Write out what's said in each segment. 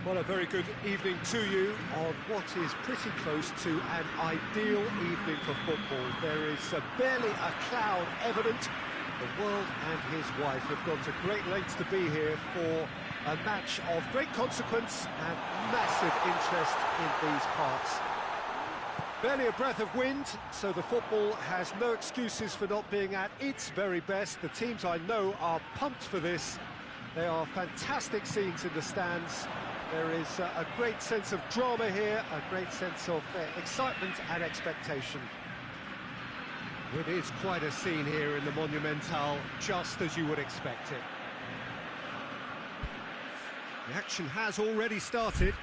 Well, a very good evening to you on what is pretty close to an ideal evening for football. There is barely a cloud evident. The world and his wife have gone to great lengths to be here for a match of great consequence and massive interest in these parts. Barely a breath of wind, so the football has no excuses for not being at its very best. The teams I know are pumped for this. They are fantastic scenes in the stands. There is a great sense of drama here, a great sense of excitement and expectation. It is quite a scene here in the Monumental, just as you would expect it. The action has already started.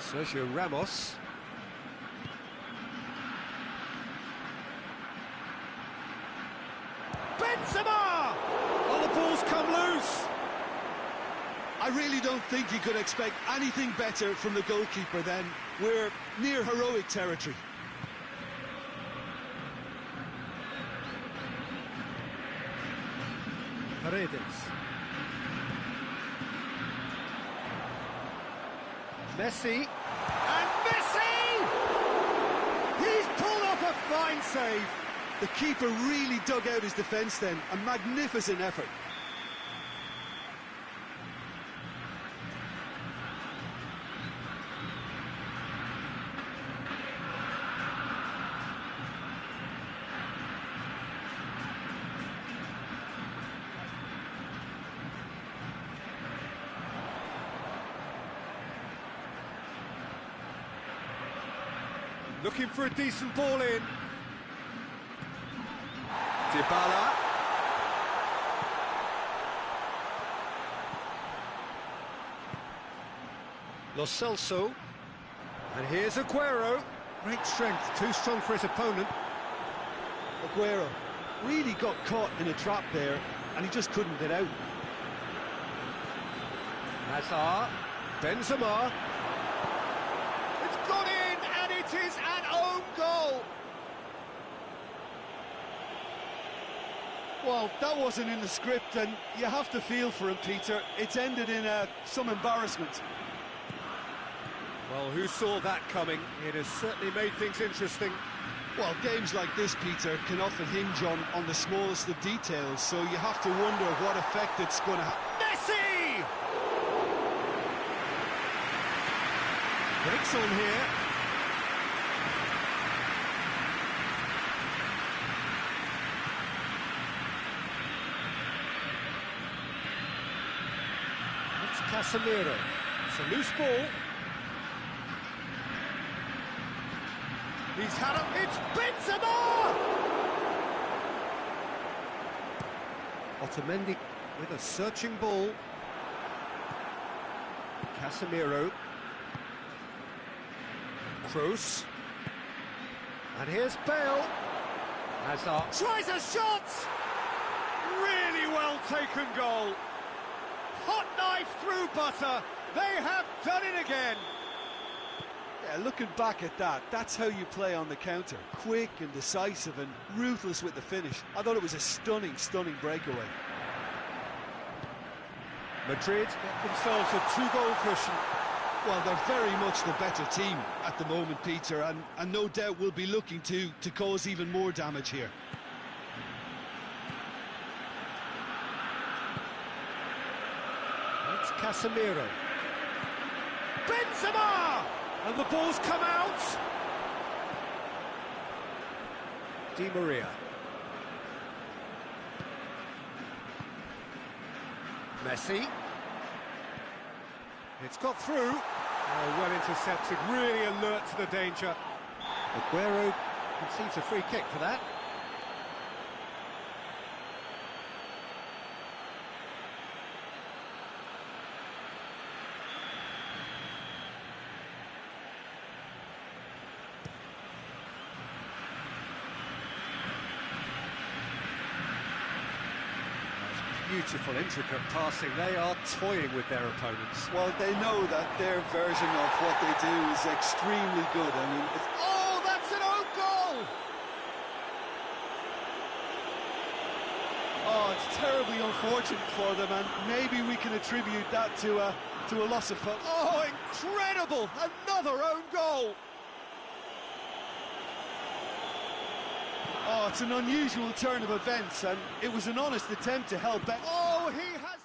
Sergio Ramos. Benzema! Oh, the ball's come loose! I really don't think you could expect anything better from the goalkeeper then. We're near heroic territory. Paredes. Messi. And Messi! He's pulled off a fine save. The keeper really dug out his defence then. A magnificent effort. Looking for a decent ball in. Dybala. Lo Celso. And here's Aguero. Great strength, too strong for his opponent. Aguero really got caught in a trap there, and he just couldn't get out. Hazard. Benzema. It's gone in, and it is an own goal. Well, that wasn't in the script, and you have to feel for him, Peter. It's ended in some embarrassment. Well, who saw that coming? It has certainly made things interesting. Well, games like this, Peter, can often hinge on the smallest of details, so you have to wonder what effect it's going to have. Messi! Breaks on here. Casemiro. It's a loose ball. He's had it. It's Benzema! Otamendi with a searching ball. Casemiro. Kroos. And here's Bale. Hazard tries a shot! Really well taken goal. Hot knife through butter. They have done it again. Yeah, looking back at that, that's how you play on the counter. Quick and decisive and ruthless with the finish. I thought it was a stunning, stunning breakaway. Madrid get themselves a two-goal cushion. Well, they're very much the better team at the moment, Peter, and no doubt will be looking to cause even more damage here. Casemiro. Benzema! And the ball's come out. Di Maria. Messi. It's got through. Oh, well intercepted, really alert to the danger. Aguero concedes a free kick for that. Beautiful, intricate passing. They are toying with their opponents. Well, they know that their version of what they do is extremely good. I mean, oh, that's an own goal! Oh, it's terribly unfortunate for them, and maybe we can attribute that to a loss of focus. Oh, incredible! Another own goal! Oh, it's an unusual turn of events, and it was an honest attempt to help out. Oh, he has...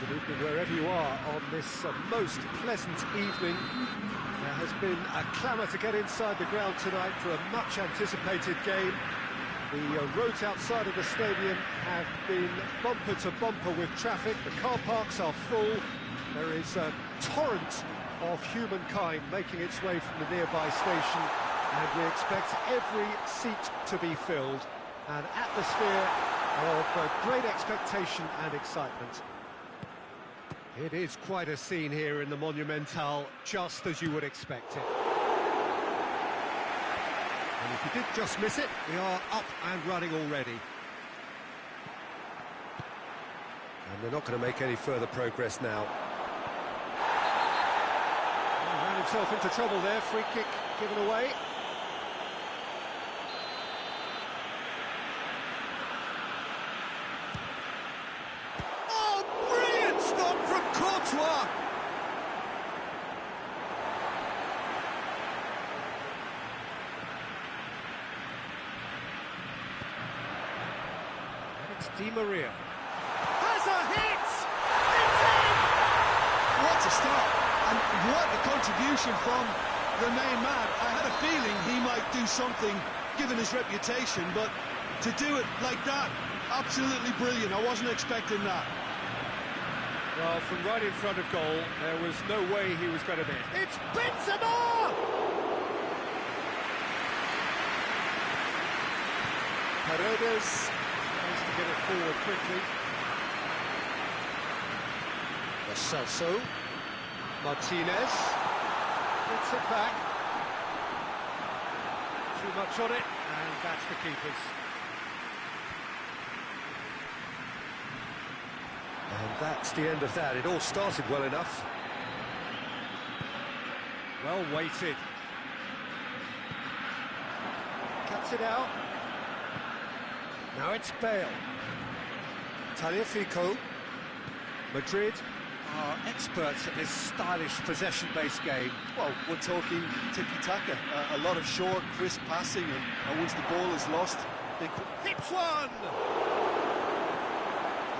Good evening wherever you are on this most pleasant evening. There has been a clamour to get inside the ground tonight for a much anticipated game. The roads outside of the stadium have been bumper to bumper with traffic. The car parks are full. There is a torrent of humankind making its way from the nearby station, and we expect every seat to be filled. An atmosphere of great expectation and excitement. It is quite a scene here in the Monumental, just as you would expect it. And if you did just miss it, we are up and running already. And they're not going to make any further progress now. He ran himself into trouble there, free kick given away. Di Maria. And what a contribution from the main man. I had a feeling he might do something, given his reputation, but to do it like that, absolutely brilliant. I wasn't expecting that. Well, from right in front of goal, there was no way he was going to miss. It's Benzema! Paredes tries to get it forward quickly. Celso. Martinez gets it back. Too much on it, and that's the keeper's. And that's the end of that. It all started well enough. Well weighted. Cuts it out. Now it's Bale. Tagliafico. Madrid are experts at this stylish possession-based game. Well, we're talking tiki-taka. A lot of short, crisp passing, and once the ball is lost, they hits one!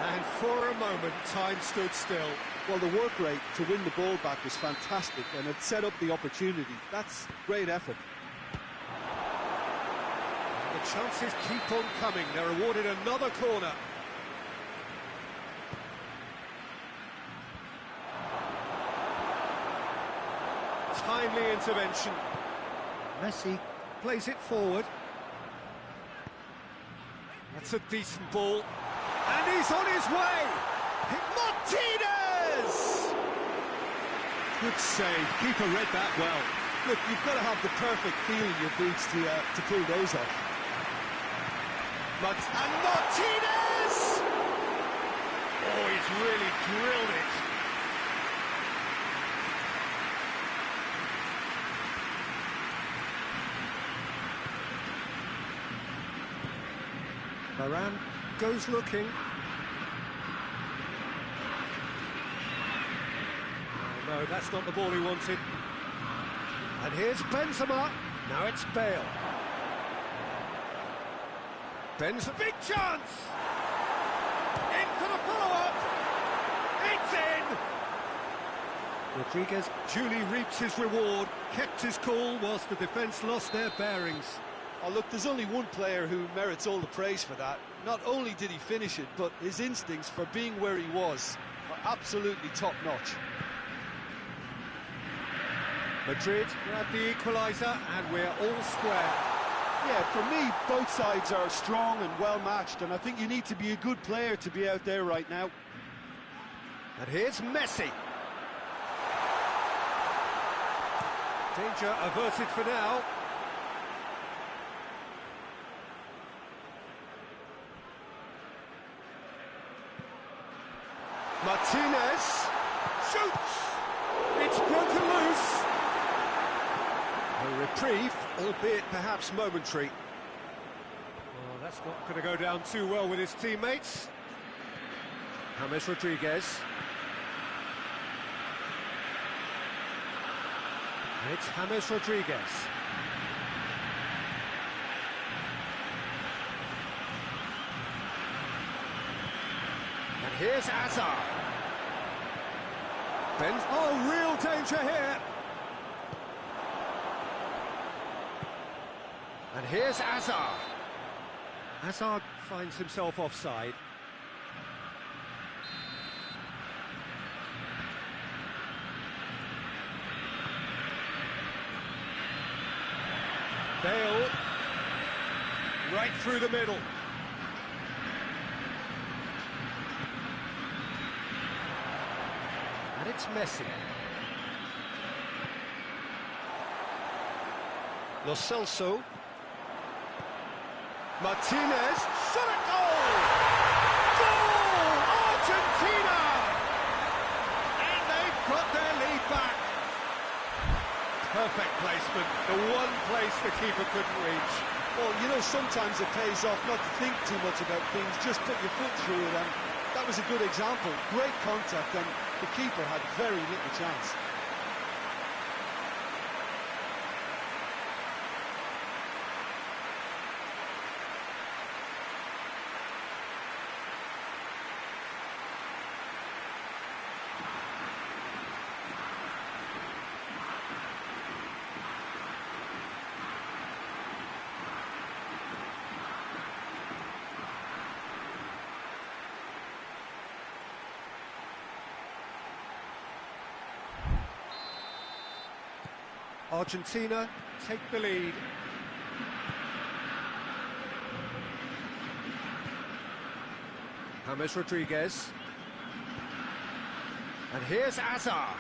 And for a moment, time stood still. Well, the work rate to win the ball back was fantastic, and it set up the opportunity. That's great effort. And the chances keep on coming. They're awarded another corner. Timely intervention. Messi plays it forward. That's a decent ball. And he's on his way! Martinez! Good save. Keeper read that well. Look, you've got to have the perfect feel in your boots to pull those off. And Martinez! Oh, he's really drilled it. Varane goes looking. Oh, no, that's not the ball he wanted. And here's Benzema. Now it's Bale. Benzema, big chance! In for the follow-up. It's in! Rodriguez duly reaps his reward, kept his cool whilst the defence lost their bearings. Oh, look, there's only one player who merits all the praise for that. Not only did he finish it, but his instincts for being where he was are absolutely top-notch. Madrid grab the equaliser, and we're all square. Yeah, for me, both sides are strong and well-matched, and I think you need to be a good player to be out there right now. And here's Messi. Danger averted for now. Martinez shoots! It's broken loose! A reprieve, albeit perhaps momentary. Well, that's not going to go down too well with his teammates. James Rodriguez. It's James Rodriguez. And here's Hazard. Oh, real danger here. And here's Hazard. Hazard finds himself offside. Bale. Right through the middle. And it's Messi. Lo Celso. Martinez. Shot at goal! Goal! Argentina! And they've got their lead back. Perfect placement. The one place the keeper couldn't reach. Well, you know, sometimes it pays off not to think too much about things, just put your foot through it, and that was a good example. Great contact, and the keeper had very little chance. Argentina take the lead. James Rodriguez. And here's Azar.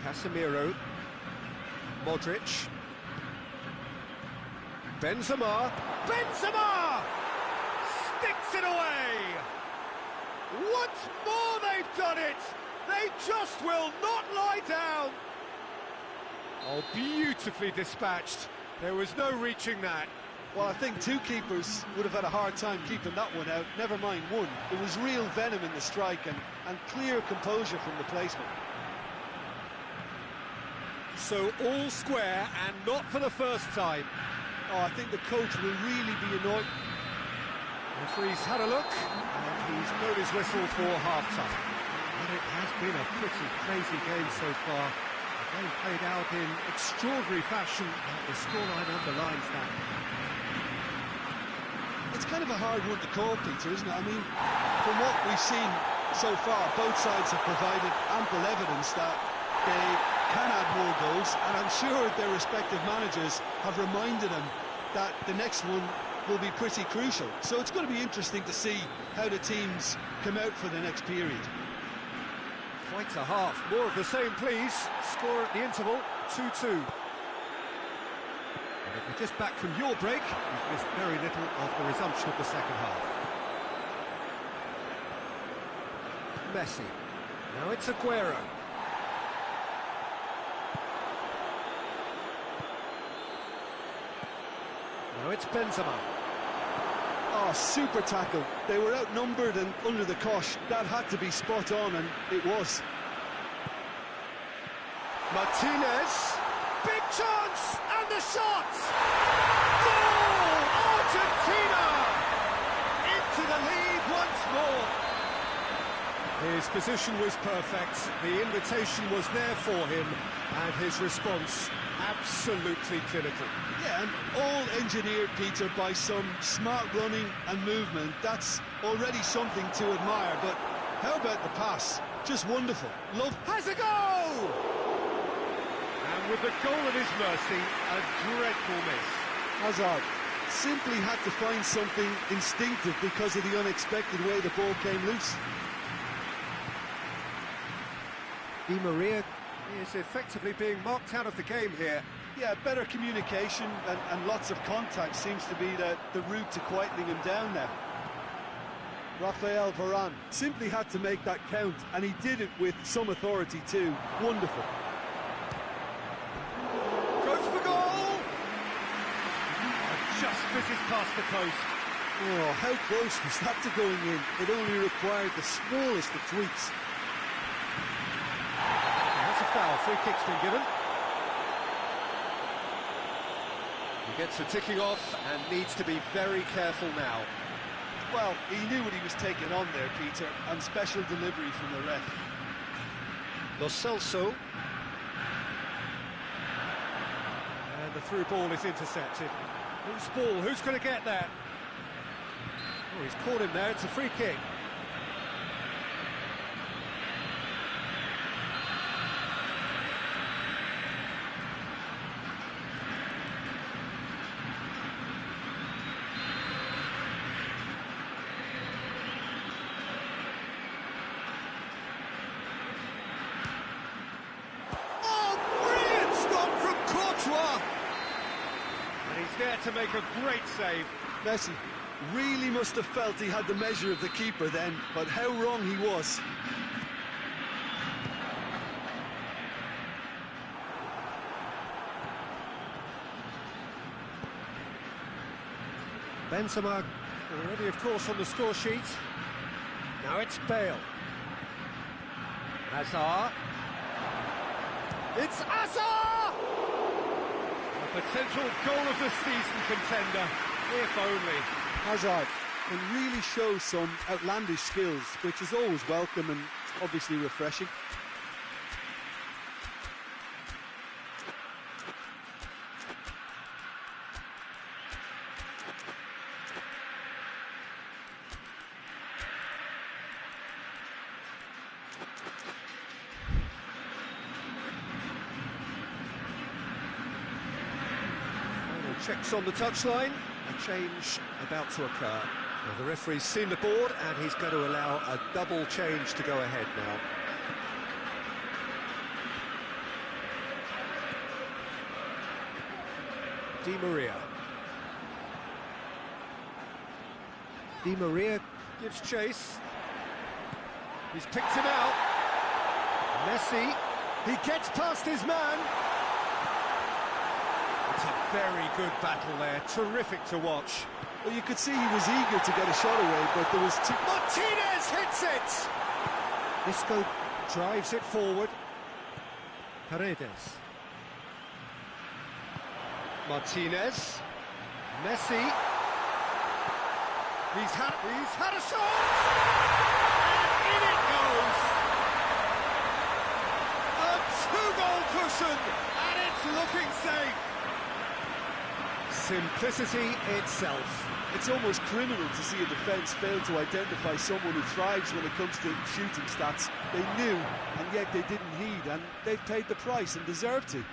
Casemiro. Modric. Benzema. Benzema! Sticks it away! Once more they've done it! They just will not lie down! Oh, beautifully dispatched. There was no reaching that. Well, I think two keepers would have had a hard time keeping that one out, never mind one. It was real venom in the strike and clear composure from the placement. So all square and not for the first time. Oh, I think the coach will really be annoyed. The referee's had a look and he's blown his whistle for half-time. But it has been a pretty crazy game so far. The game played out in extraordinary fashion, and the scoreline underlines that. It's kind of a hard one to call, Peter, isn't it? I mean, from what we've seen so far, both sides have provided ample evidence that they can add more goals, and I'm sure their respective managers have reminded them that the next one will be pretty crucial. So it's going to be interesting to see how the teams come out for the next period. Quite a half. More of the same, please. Score at the interval, 2-2. And if you're just back from your break, you've missed very little of the resumption of the second half. Messi. Now it's Aguero. Now it's Benzema. Oh, super tackle. They were outnumbered and under the cosh. That had to be spot on, and it was. Martinez. Big chance! And the shot! Goal! Argentina! Into the lead once more. His position was perfect. The invitation was there for him, and his response absolutely clinical. Yeah, and all engineered, Peter, by some smart running and movement. That's already something to admire, but how about the pass? Just wonderful. Love. Has a go! And with the goal at his mercy, a dreadful miss. Hazard simply had to find something instinctive because of the unexpected way the ball came loose. Di Maria is effectively being marked out of the game here. Yeah, better communication and lots of contact seems to be the route to quietening him down now. Rafael Varane simply had to make that count, and he did it with some authority too. Wonderful. Goes for goal! Just misses past the post. Oh, how close was that to going in? It only required the smallest of tweaks. That's a foul. Free kick's been given. He gets the ticking off and needs to be very careful now. Well, he knew what he was taking on there, Peter, and special delivery from the ref. Lo Celso. And the through ball is intercepted. Whose ball? Who's going to get that? Oh, he's caught him there. It's a free kick. There to make a great save. Messi really must have felt he had the measure of the keeper then, but how wrong he was. Benzema already, of course, on the score sheet. Now it's Bale. Hazard. It's Hazard! A potential goal of the season contender, if only. Hazard can really show some outlandish skills, which is always welcome and obviously refreshing. Checks on the touchline, a change about to occur. Now, the referee's seen the board and he's going to allow a double change to go ahead now. Di Maria. Di Maria gives chase. He's picked him out. Messi, he gets past his man. It's a very good battle there, terrific to watch. Well, you could see he was eager to get a shot away, but there was too... Martinez hits it! Isco drives it forward. Paredes. Martinez. Messi. He's had a shot! And in it goes! A two-goal cushion, and it's looking safe. Simplicity itself. It's almost criminal to see a defence fail to identify someone who thrives when it comes to shooting stats. They knew, and yet they didn't heed, and they've paid the price and deserve to.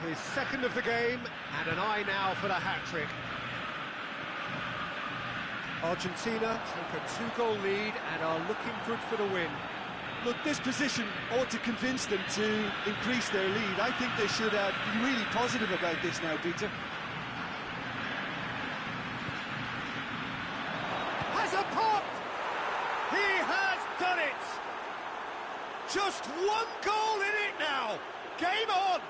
His second of the game, and an eye now for the hat-trick. Argentina take a two-goal lead and are looking good for the win. Look, this position ought to convince them to increase their lead. I think they should be really positive about this now, Peter. Has a pop! He has done it! Just one goal in it now! Game on!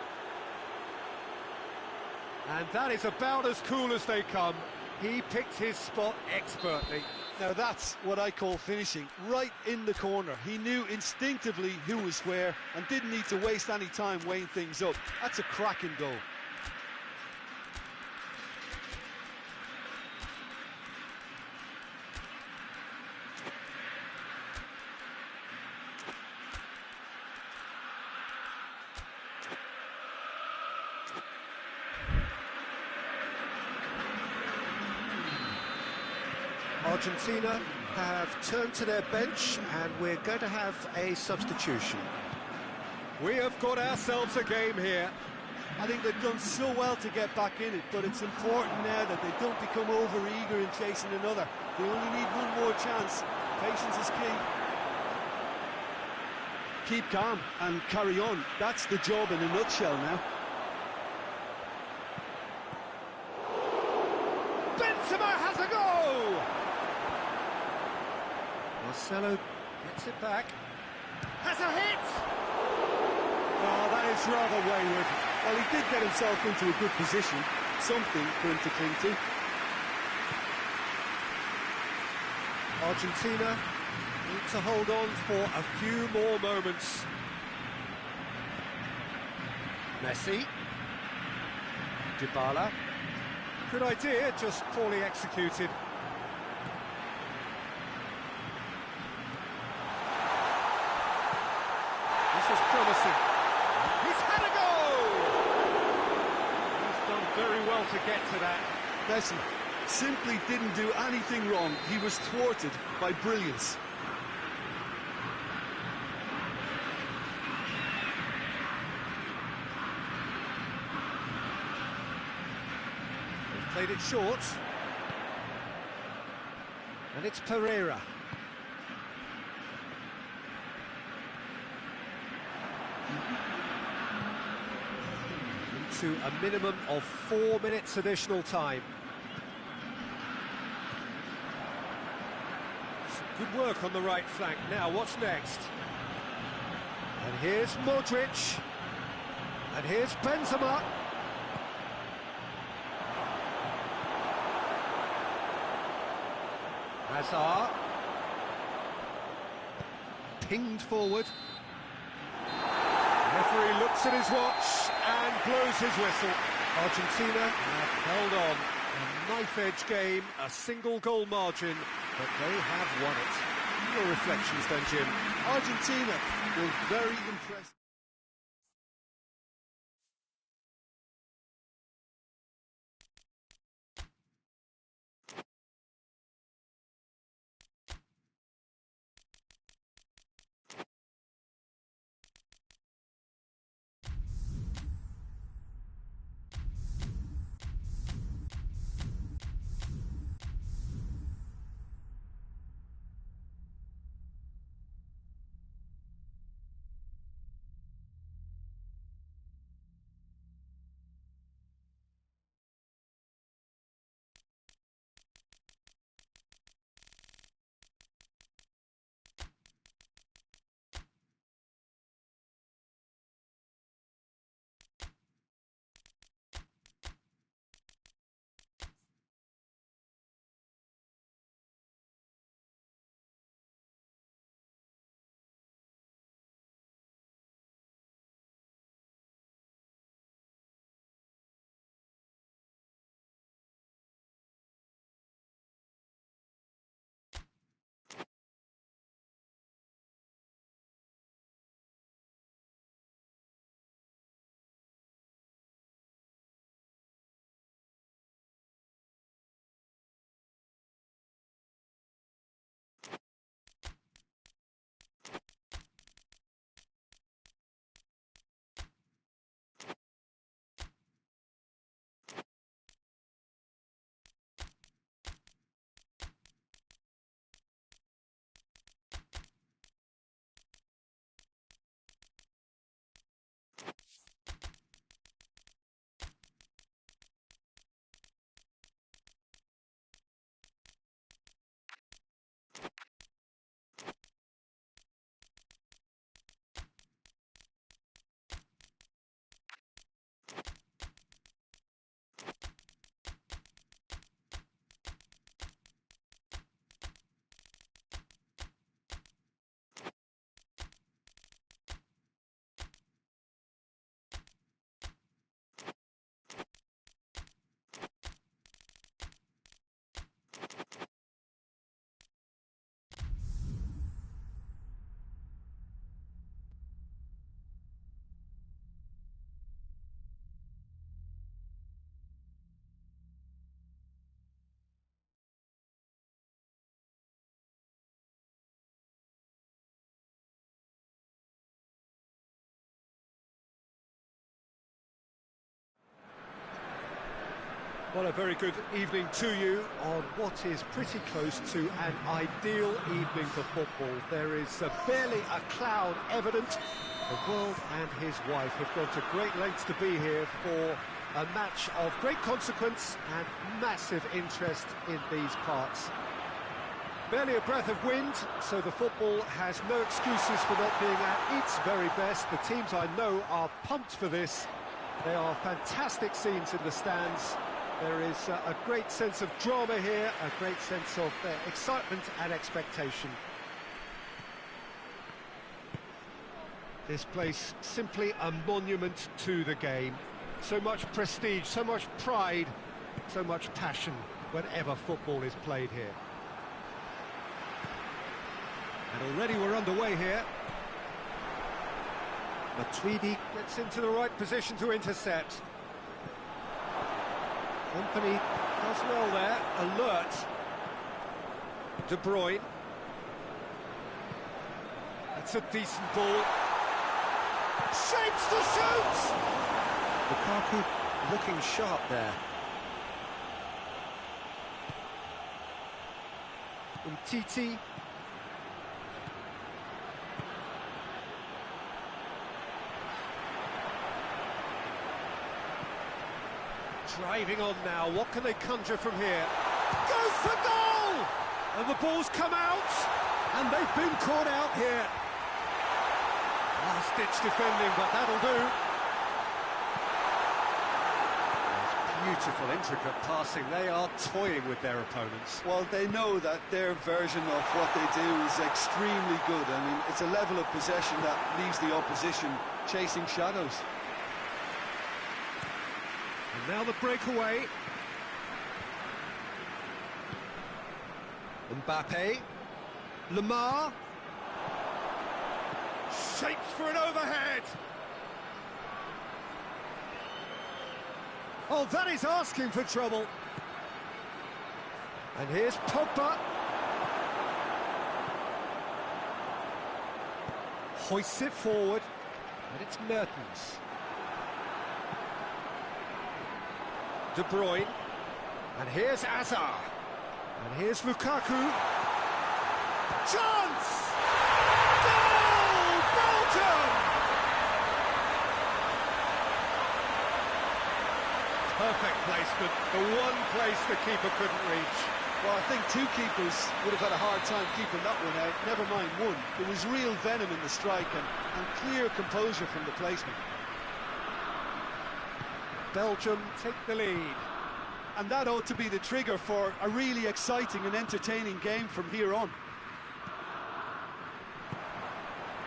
And that is about as cool as they come. He picked his spot expertly. Now that's what I call finishing, right in the corner. He knew instinctively who was where and didn't need to waste any time weighing things up. That's a cracking goal. Argentina have turned to their bench and we're going to have a substitution. We have got ourselves a game here. I think they've done so well to get back in it, but it's important now that they don't become over-eager in chasing another. They only need one more chance. Patience is key. Keep calm and carry on. That's the job in a nutshell now. Benzema has a go! Marcelo gets it back. Has a hit! Oh, that is rather wayward. Well, he did get himself into a good position. Something for him to cling to. Argentina need to hold on for a few more moments. Messi. Dybala. Good idea, just poorly executed. This is promising. He's had a goal! He's done very well to get to that. Messi simply didn't do anything wrong. He was thwarted by brilliance. They've played it short. And it's Pereira. Into a minimum of 4 minutes additional time. Some good work on the right flank. Now, what's next? And here's Modric. And here's Benzema. Hazard. Pinged forward. The referee looks at his watch and blows his whistle. Argentina have held on. A knife-edge game, a single goal margin, but they have won it. Your reflections then, Jim? Argentina were very impressed. Well, a very good evening to you on what is pretty close to an ideal evening for football. There is barely a cloud evident. The world and his wife have gone to great lengths to be here for a match of great consequence and massive interest in these parts. Barely a breath of wind, so the football has no excuses for not being at its very best. The teams I know are pumped for this. They are fantastic scenes in the stands. There is a great sense of drama here, a great sense of excitement and expectation. This place, simply a monument to the game. So much prestige, so much pride, so much passion whenever football is played here. And already we're underway here. Matuidi gets into the right position to intercept. Company does well there, alert. De Bruyne. That's a decent ball. Shapes to shoot! Lukaku looking sharp there. Umtiti. Driving on now, what can they conjure from here? Goes for goal! And the ball's come out, and they've been caught out here. Last-ditch defending, but that'll do. Beautiful, intricate passing. They are toying with their opponents. Well, they know that their version of what they do is extremely good. I mean, it's a level of possession that leaves the opposition chasing shadows. And now the breakaway. Mbappe. Lamar. Shapes for an overhead. Oh, that is asking for trouble. And here's Pogba. Hoists it forward. And it's Mertens. De Bruyne. And here's Hazard. And here's Lukaku. Chance! Goal! Belgium! Perfect placement, the one place the keeper couldn't reach. Well, I think two keepers would have had a hard time keeping that one out, never mind one. There was real venom in the strike and clear composure from the placement. Belgium take the lead. And that ought to be the trigger for a really exciting and entertaining game from here on.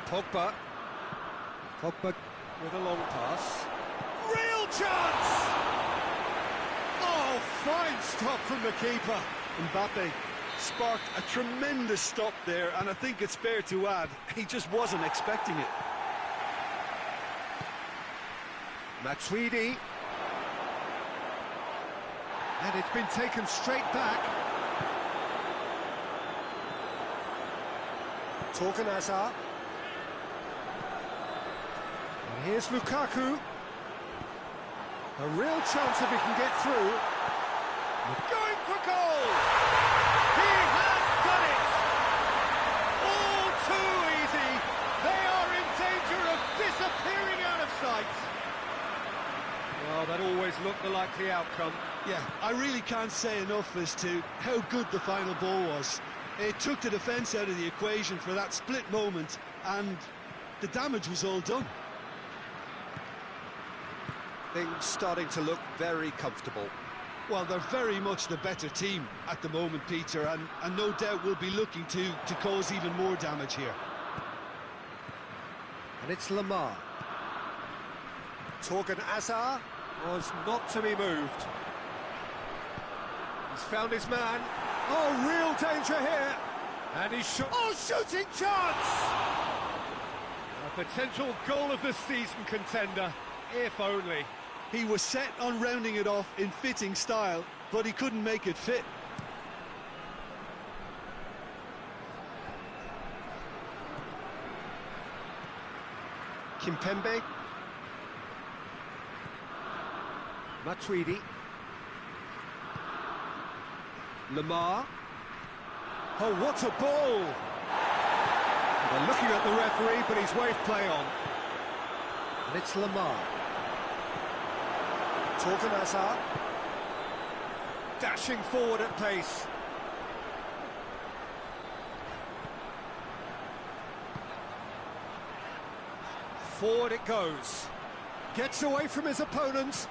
Pogba. Pogba with a long pass. Real chance! Oh, fine stop from the keeper. Mbappe sparked a tremendous stop there, and I think it's fair to add, he just wasn't expecting it. Matuidi. And it's been taken straight back. Torgan Hazard. And here's Lukaku. A real chance if he can get through. Going for goal! He has done it! All too easy. They are in danger of disappearing out of sight. Well, that always looked the likely outcome. Yeah, I really can't say enough as to how good the final ball was. It took the defence out of the equation for that split moment, and the damage was all done. Things starting to look very comfortable. Well, they're very much the better team at the moment, Peter, and no doubt will be looking to cause even more damage here. And it's Lamar. Torgan Hazard was not to be moved. He's found his man. Oh, real danger here. And he's shot. Oh, shooting chance! A potential goal of the season contender, if only. He was set on rounding it off in fitting style, but he couldn't make it fit. Kimpembe. Matuidi. Lamar. Oh, what a ball! They're looking at the referee, but he's waved play on. And it's Lamar. Torgan Hazard. Dashing forward at pace. Forward it goes. Gets away from his opponent.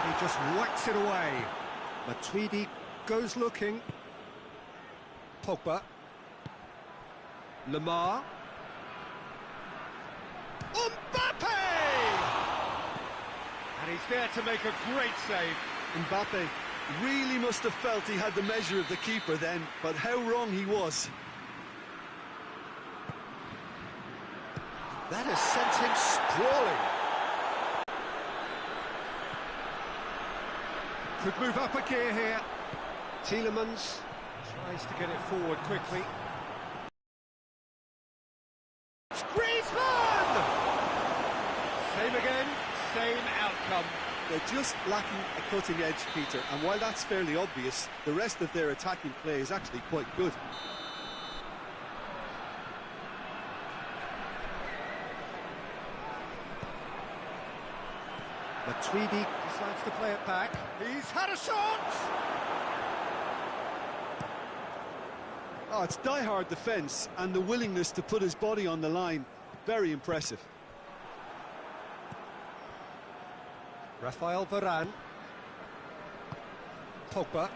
And he just whacks it away. Matuidi goes looking. Pogba. Lamar. Mbappe! And he's there to make a great save. Mbappe really must have felt he had the measure of the keeper then, but how wrong he was. That has sent him sprawling. Could move up a gear here. Tielemans tries to get it forward quickly. It's Griezmann! Same again, same outcome. They're just lacking a cutting edge, Peter, and while that's fairly obvious, the rest of their attacking play is actually quite good. Matuidi decides to play it back. He's had a shot! Oh, it's die-hard defence and the willingness to put his body on the line. Very impressive. Rafael Varane. Pogba.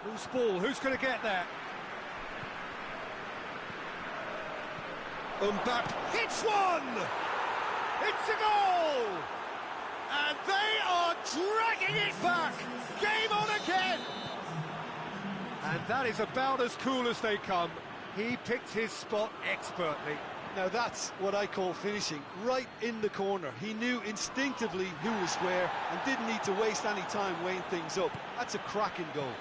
Loose ball, who's going to get there? Mbappe hits one! It's a goal! And they are dragging it back! Game on again! And that is about as cool as they come. He picked his spot expertly. Now that's what I call finishing, right in the corner. He knew instinctively who was where and didn't need to waste any time weighing things up. That's a cracking goal.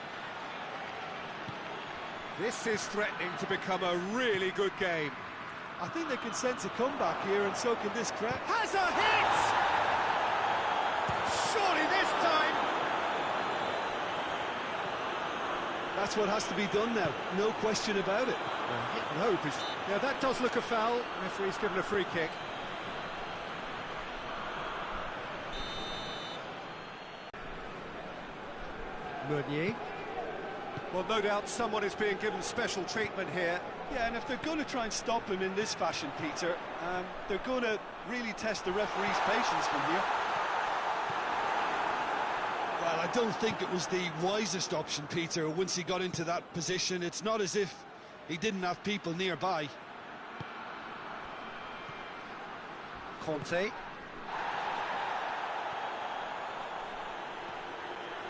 This is threatening to become a really good game. I think they can sense a comeback here, and so can this crowd. Has a hit! Surely this time! That's what has to be done now, no question about it. Hit and hope is... Yeah, that does look a foul. Referee's given a free kick. Meunier. Well, no doubt someone is being given special treatment here. Yeah, and if they're going to try and stop him in this fashion, Peter, they're going to really test the referee's patience from here. Well, I don't think it was the wisest option, Peter, once he got into that position. It's not as if he didn't have people nearby. Conte.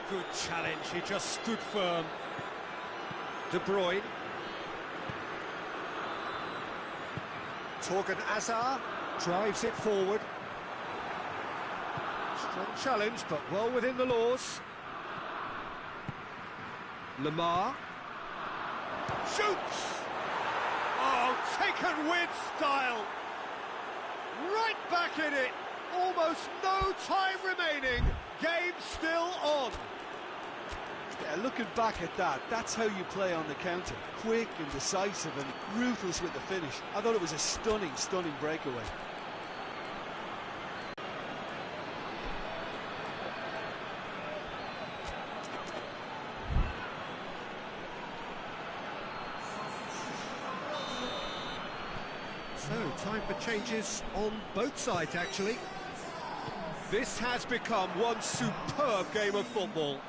Good challenge, he just stood firm. De Bruyne. Torgan Hazard drives it forward. Strong challenge, but well within the laws. Lamar. Shoots! Oh, taken with style! Right back in it! Almost no time remaining. Game still on. Yeah, looking back at that, that's how you play on the counter. Quick and decisive and ruthless with the finish. I thought it was a stunning, stunning breakaway. So, time for changes on both sides, actually. This has become one superb game of football.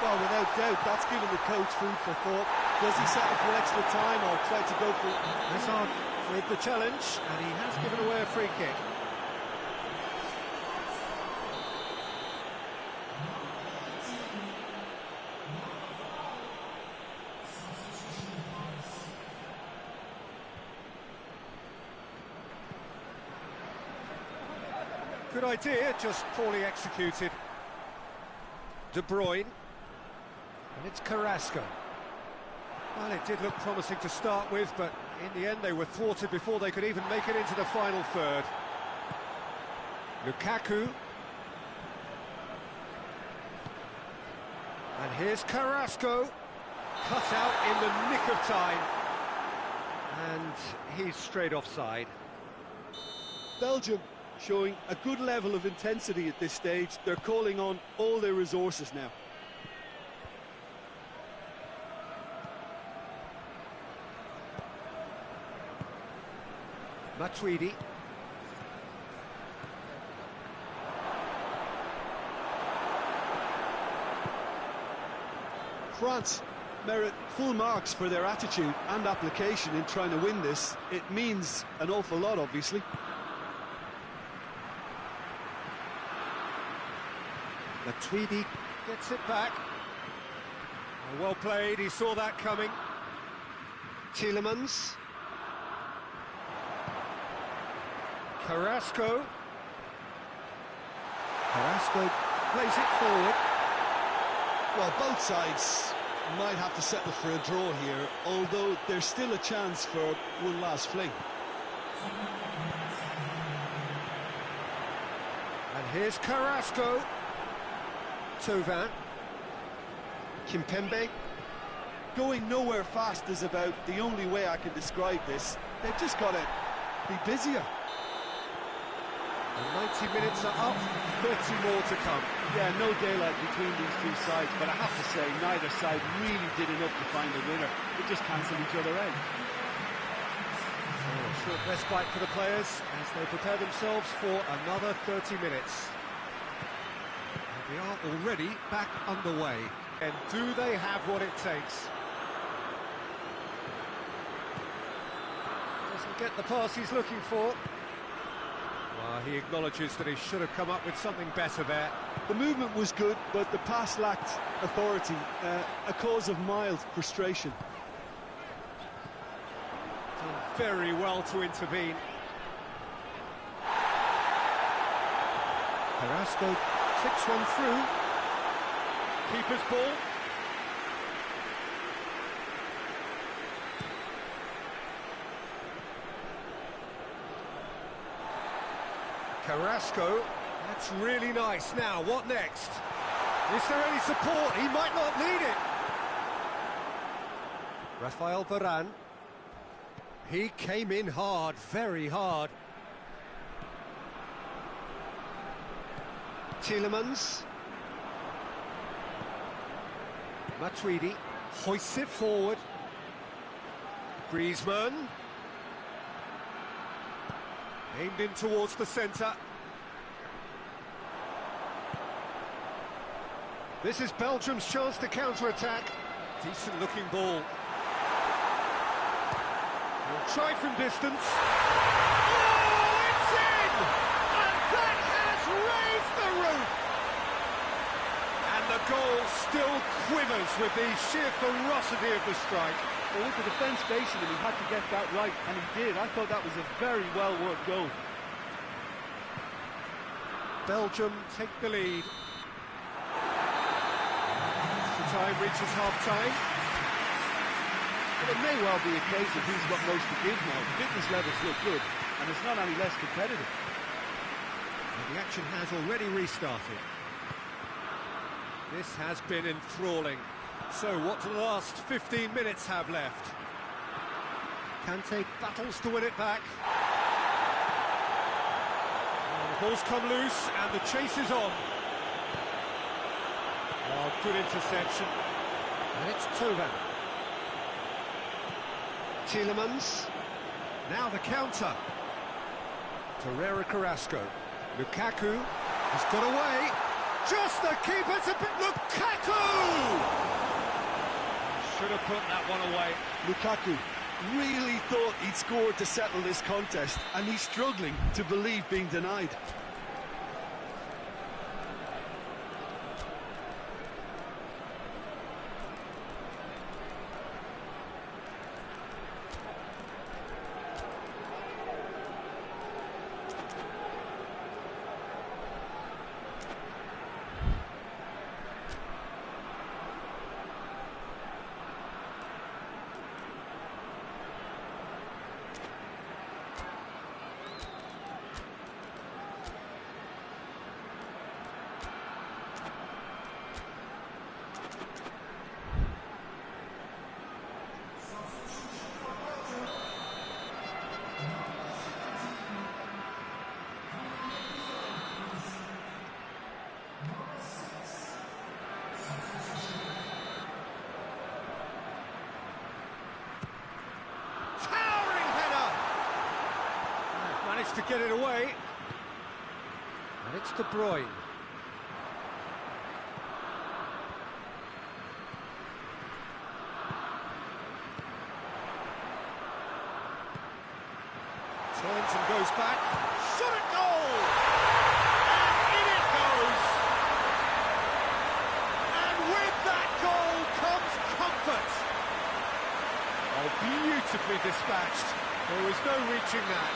Well, without doubt, that's given the coach food for thought. Does he settle for extra time or try to go for... Hazard with the challenge, and he has given away a free kick. Good idea, just poorly executed. De Bruyne. And it's Carrasco. Well, it did look promising to start with, but in the end they were thwarted before they could even make it into the final third. Lukaku. And Here's Carrasco, cut out in the nick of time, and he's straight offside. Belgium showing a good level of intensity at this stage. They're calling on all their resources now. Matuidi. France merit full marks for their attitude and application in trying to win this. It means an awful lot, obviously. Matuidi gets it back. Oh, well played, he saw that coming. Tielemans. Carrasco. Carrasco plays it forward. Well, both sides might have to settle for a draw here, although there's still a chance for one last fling. And here's Carrasco. Tovan. Kimpembe. Going nowhere fast is about the only way I can describe this. They've just got to be busier. And 90 minutes are up, 30 more to come. Yeah, no daylight between these two sides, but I have to say, neither side really did enough to find a winner. They just cancelled each other out. Oh, short respite for the players as they prepare themselves for another 30 minutes. And we are already back underway. And do they have what it takes? Doesn't get the pass he's looking for. Well, he acknowledges that he should have come up with something better there. The movement was good, but the pass lacked authority, a cause of mild frustration. Done very well to intervene. Carrasco tips one through. Keeper's ball. Carrasco, that's really nice. Now, what next? Is there any support? He might not need it. Rafael Varane. He came in hard, very hard. Tielemans. Matuidi hoists it forward. Griezmann. Aimed in towards the centre. This is Belgium's chance to counter-attack. Decent looking ball. We'll try from distance. Oh, it's in! And that has raised the roof! And the goal still quivers with the sheer ferocity of the strike. Well, with the defence facing him, he had to get that right, and he did. I thought that was a very well-worked goal. Belgium take the lead. The time reaches half-time. But it may well be a case of who's got most to give now. The fitness levels look good, and it's not any less competitive. And the action has already restarted. This has been enthralling. So, what do the last 15 minutes have left? Kante battles to win it back. And the ball's come loose, and the chase is on. Oh, good interception. And it's Tovan. Tielemans. Now the counter. Torreira Carrasco. Lukaku has got away. Just the keeper to Lukaku! Should have put that one away. Lukaku really thought he'd scored to settle this contest, and he's struggling to believe being denied. managed to get it away. And it's De Bruyne. Turns and goes back. Shot at goal! And in it goes! And with that goal comes comfort. Oh, beautifully dispatched. There was no reaching that.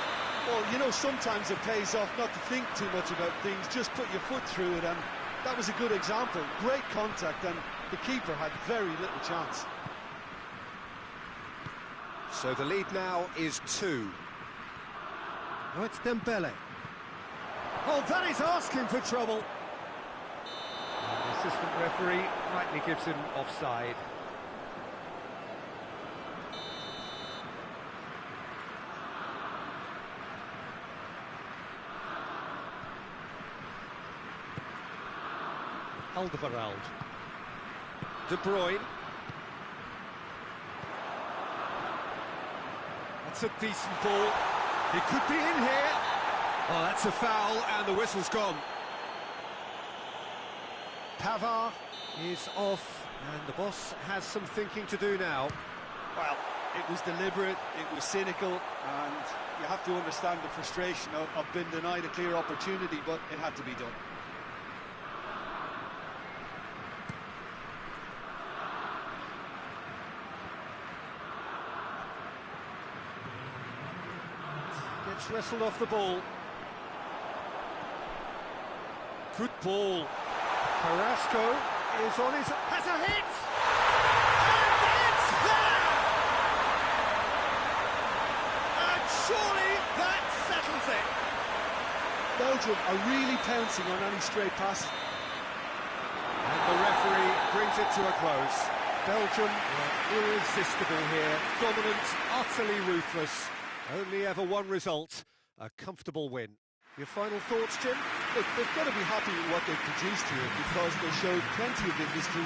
Well, you know, sometimes it pays off not to think too much about things, just put your foot through it, and that was a good example. Great contact, and the keeper had very little chance. So the lead now is 2. Oh, it's Dembele. Oh, that is asking for trouble. And the assistant referee rightly gives him offside. Alderweireld. De Bruyne. That's a decent ball. He could be in here. Oh, that's a foul, and the whistle's gone. Pavard is off, and the boss has some thinking to do now. Well, it was deliberate, it was cynical, and you have to understand the frustration of being denied a clear opportunity, but it had to be done. Gets wrestled off the ball. Good ball. Carrasco is on his... has a hit! And it's there! And surely that settles it. Belgium are really pouncing on any stray passes. And the referee brings it to a close. Belgium were irresistible here. Dominant, utterly ruthless. Only ever one result, a comfortable win. Your final thoughts, Jim? Look, they've got to be happy with what they've produced here, because they showed plenty of industry.